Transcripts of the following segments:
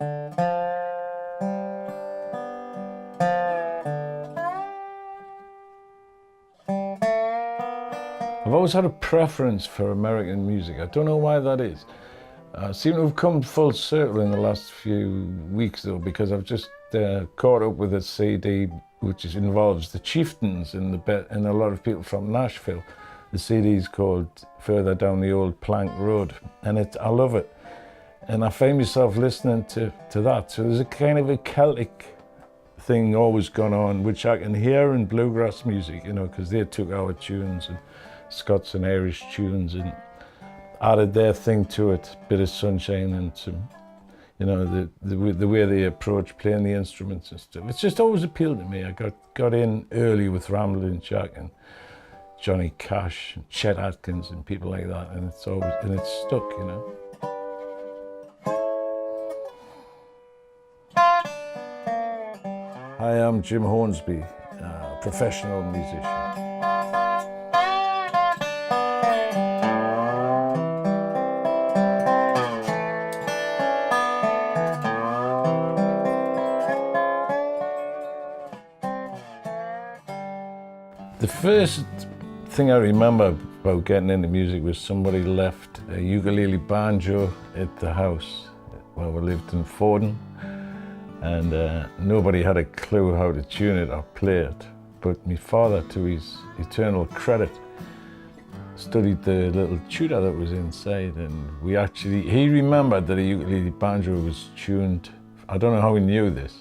I've always had a preference for American music. I don't know why that is. I seem to have come full circle in the last few weeks though, because I've just caught up with a CD which involves the Chieftains and a lot of people from Nashville. The CD is called Further Down the Old Plank Road, and I love it. And I find myself listening to that. So there's a kind of a Celtic thing always going on, which I can hear in bluegrass music, you know, because they took our tunes and Scots and Irish tunes and added their thing to it, bit of sunshine and some, you know, the way they approach playing the instruments and stuff. It's just always appealed to me. I got in early with Ramblin' Jack and Johnny Cash and Chet Atkins and people like that, and it's stuck, you know. Hi, I'm Jim Hornsby, professional musician. The first thing I remember about getting into music was somebody left a ukulele banjo at the house where we lived in Forden, and nobody had a clue how to tune it or play it. But my father, to his eternal credit, studied the little tutor that was inside, and he remembered that a ukulele banjo was tuned. I don't know how he knew this.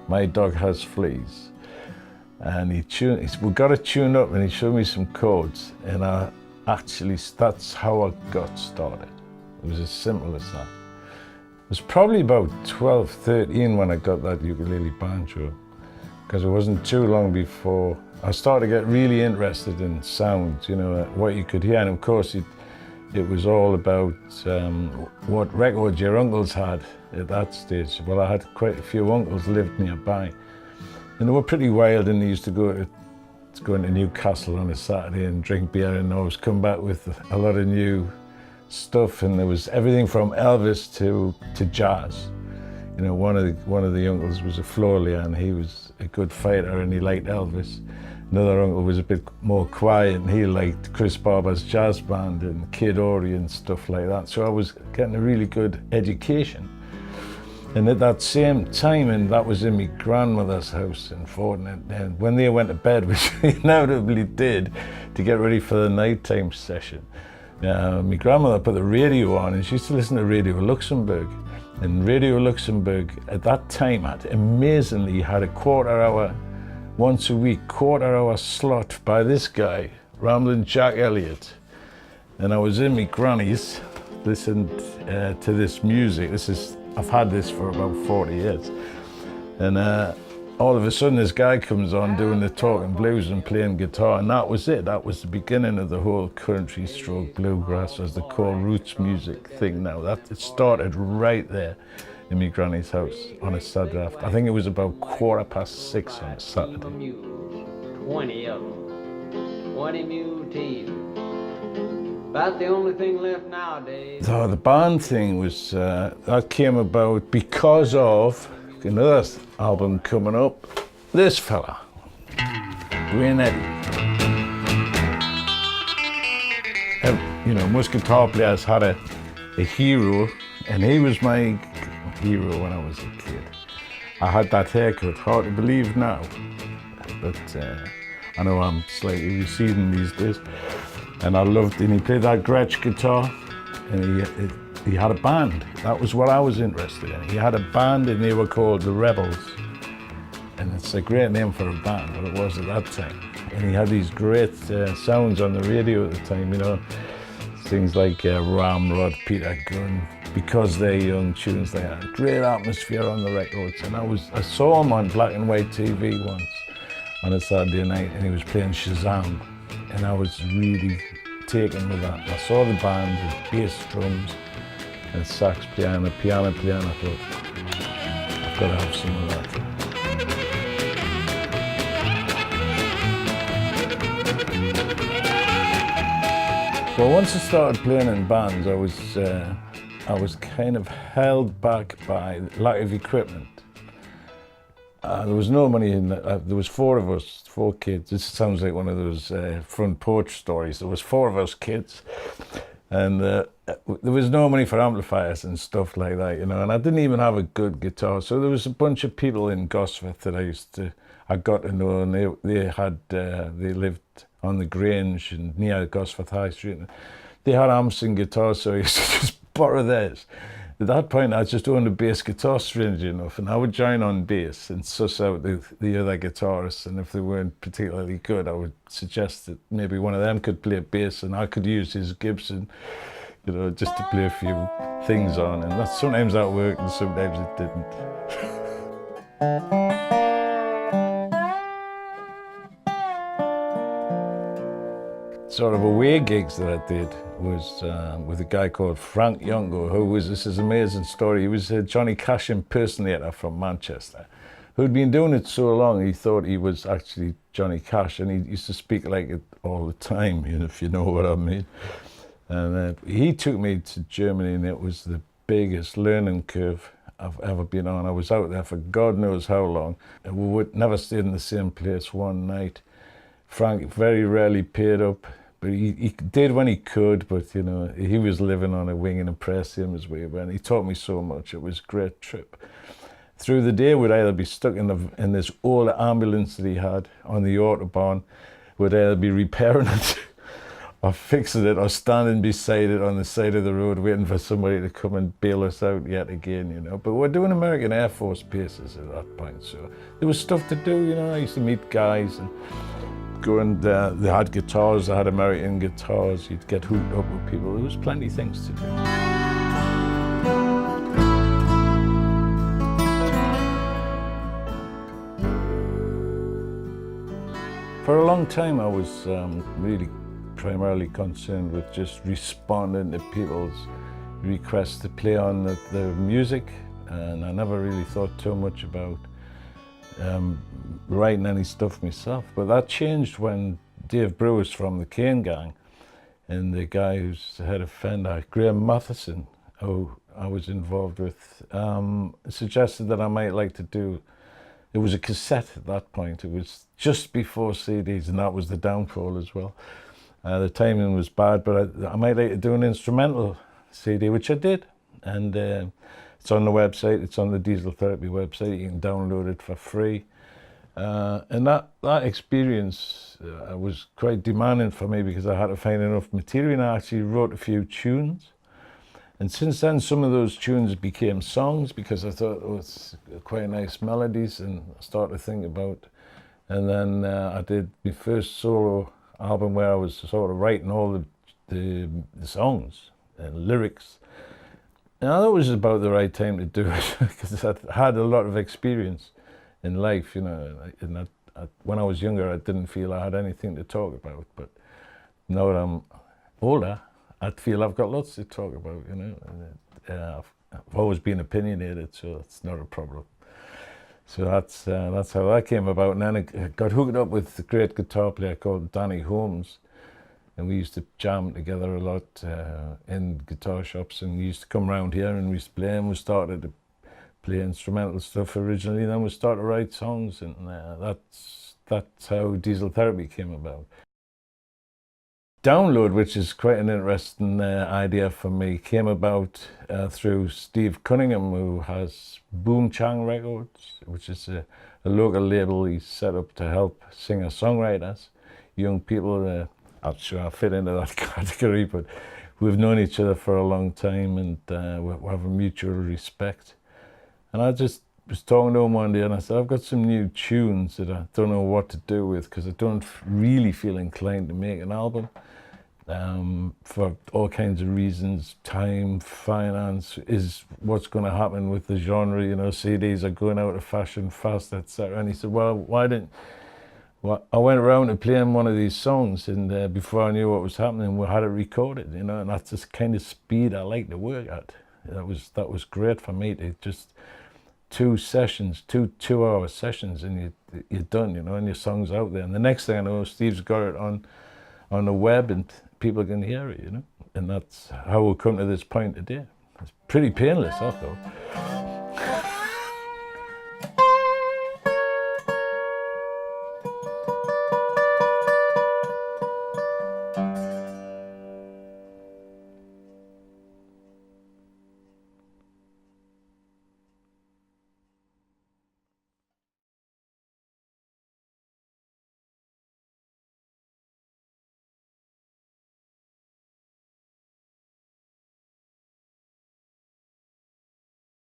My dog has fleas. And we got it tuned up, and he showed me some chords, and that's how I got started. It was as simple as that. It was probably about 12, 13 when I got that ukulele banjo, because it wasn't too long before I started to get really interested in sound, you know, what you could hear. And of course, it was all about what records your uncles had at that stage. Well, I had quite a few uncles lived nearby. And they were pretty wild, and they used to go into Newcastle on a Saturday and drink beer and always come back with a lot of new stuff. And there was everything from Elvis to jazz. You know, one of the uncles was a floor and he was a good fighter and he liked Elvis. Another uncle was a bit more quiet and he liked Chris Barber's jazz band and Kid Ory and stuff like that. So I was getting a really good education. And at that same time, and that was in my grandmother's house in Forden, and when they went to bed, which we inevitably did to get ready for the nighttime session, my grandmother put the radio on, and she used to listen to Radio Luxembourg. And Radio Luxembourg at that time amazingly had a once a week, quarter-hour slot by this guy, Ramblin' Jack Elliott. And I was in my granny's, listened to this music. I've had this for about 40 years. And all of a sudden this guy comes on doing the talking blues and playing guitar, and that was it. That was the beginning of the whole country stroke bluegrass, as they call roots music thing now. It started right there in my granny's house on a Saturday afternoon. I think it was about 6:15 on a Saturday. 20 of them, 20 mule teeth. About the only thing left nowadays. So the band thing was, that came about because of another album coming up. This fella, Wayne Eddy. You know, most guitar players had a hero, and he was my hero when I was a kid. I had that haircut, hard to believe now, but I know I'm slightly receding these days. And I loved, and he played that Gretsch guitar, and he had a band. That was what I was interested in. He had a band, and they were called the Rebels. And it's a great name for a band, but it was at that time. And he had these great sounds on the radio at the time, you know, things like Ramrod, Peter Gunn, Because They're Young, tunes like that. Great atmosphere on the records. And I saw him on black and white TV once on a Saturday night, and he was playing Shazam. And I was really taken with that. I saw the band with bass, drums, and sax piano, piano. I thought, I've got to have some of that. Well, once I started playing in bands, I was kind of held back by lack of equipment. There was no money in there was 4 of us, 4 kids. This sounds like one of those front porch stories. There was 4 of us kids, and there was no money for amplifiers and stuff like that, you know. And I didn't even have a good guitar. So there was a bunch of people in Gosforth that I got to know, and they lived on the Grange and near Gosforth High Street. And they had amps and guitars, so I used to just borrow theirs. At that point, I just owned a bass guitar, strangely enough, and I would join on bass and suss out the other guitarists, and if they weren't particularly good, I would suggest that maybe one of them could play bass and I could use his Gibson, you know, just to play a few things on, and sometimes that worked and sometimes it didn't. Sort of away gigs that I did was with a guy called Frank Yongo, this is an amazing story. He was a Johnny Cash impersonator from Manchester, who'd been doing it so long he thought he was actually Johnny Cash, and he used to speak like it all the time, you know, if you know what I mean. And he took me to Germany, and it was the biggest learning curve I've ever been on. I was out there for God knows how long, and we would never stayed in the same place one night. Frank very rarely paid up. But he did when he could, but you know, he was living on a wing and a press him as we were, and he taught me so much. It was a great trip. Through the day, we'd either be stuck in this old ambulance that he had on the Autobahn, we'd either be repairing it or fixing it or standing beside it on the side of the road waiting for somebody to come and bail us out yet again, you know. But we're doing American Air Force bases at that point, so there was stuff to do, you know. I used to meet guys and go, and they had guitars, they had American guitars, you'd get hooked up with people. There was plenty of things to do. For a long time I was really primarily concerned with just responding to people's requests to play on the music, and I never really thought too much about writing any stuff myself. But that changed when Dave Brewers from the Kane Gang and the guy who's the head of Fender, Graham Matheson, who I was involved with, suggested that I might like to do, it was a cassette at that point, it was just before CDs, and that was the downfall as well. The timing was bad, but I might like to do an instrumental CD, which I did, and it's on the website, it's on the Diesel Therapy website, you can download it for free. And that experience was quite demanding for me because I had to find enough material, and I actually wrote a few tunes. And since then, some of those tunes became songs because I thought, oh, it's quite nice melodies, and I started to think about. And then I did my first solo album where I was sort of writing all the songs and lyrics. Now that was about the right time to do it because I had a lot of experience in life, you know. And when I was younger, I didn't feel I had anything to talk about. But now that I'm older, I feel I've got lots to talk about, you know. And, I've always been opinionated, so it's not a problem. So that's how that came about. And then I got hooked up with a great guitar player called Danny Holmes, and we used to jam together a lot in guitar shops, and we used to come around here and we used to play, and we started to play instrumental stuff originally, then we started to write songs, and that's how Diesel Therapy came about. Download, which is quite an interesting idea for me, came about through Steve Cunningham, who has Boomchang Records, which is a local label he set up to help singer-songwriters, young people. I'm not sure I fit into that category, but we've known each other for a long time, and we have a mutual respect. And I just was talking to him one day, and I said, I've got some new tunes that I don't know what to do with because I don't really feel inclined to make an album. For all kinds of reasons, time, finance is what's going to happen with the genre, you know, CDs are going out of fashion fast, etc. And he said, well, why didn't, well, I went around and playing one of these songs, and before I knew what was happening, we had it recorded, you know, and that's the kind of speed I like to work at. That was great for me to just 2 sessions, two-hour sessions, and you're done, you know, and your song's out there. And the next thing I know, Steve's got it on the web, and people can hear it, you know. And that's how we've come to this point today. It's pretty painless, I thought.